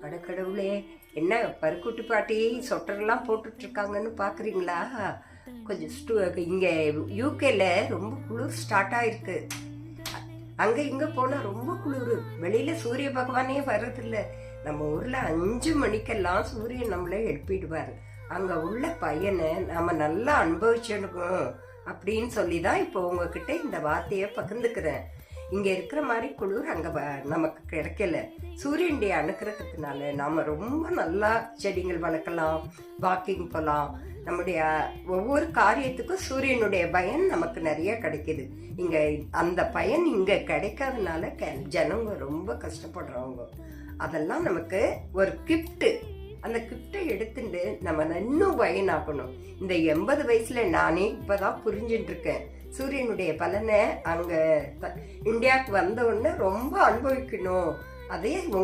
அடக்கடவுளே! என்ன பருக்குட்டி பாட்டி சொட்டர்லாம் போட்டுட்ருக்காங்கன்னு பார்க்குறீங்களா? கொஞ்சம் இங்கே யூகேல ரொம்ப குளிர் ஸ்டார்ட் ஆயிருக்கு. அங்கே இங்கே போனால் ரொம்ப குளிர். வெளியில் சூரிய பகவானே வர்றதில்ல. நம்ம ஊரில் 5 மணிக்கெல்லாம் சூரியன் நம்மளை எழுப்பிடுவார். அங்கே உள்ள பையனை நாம் நல்லா அனுபவிச்சிடணும் அப்படின்னு சொல்லி தான் இப்போ உங்ககிட்ட இந்த வார்த்தையை பகிர்ந்துக்கிறேன். இங்கே இருக்கிற மாதிரி குளிர் அங்கே நமக்கு கிடைக்கல. சூரியனுடைய அனுக்கிரகத்தினால நாம் ரொம்ப நல்லா செடிகள் வளர்க்கலாம், வாக்கிங் போகலாம். நம்முடைய ஒவ்வொரு காரியத்துக்கும் சூரியனுடைய பயன் நமக்கு நிறைய கிடைக்கிது. இங்கே அந்த பயன் இங்கே கிடைக்காதனால ஜனங்க ரொம்ப கஷ்டப்படுறவங்க. அதெல்லாம் நமக்கு ஒரு கிஃப்ட்டு. அந்த கிஃப்டை எடுத்துட்டு நம்ம இன்னும் பயனாகணும். இந்த 80 வயசுல நானே இப்போதான் புரிஞ்சுட்டு இருக்கேன். சூரியனுடைய பலனை அங்கே இந்தியாவுக்கு வந்த உடனே ரொம்ப அனுபவிக்கணும். அதே உங்க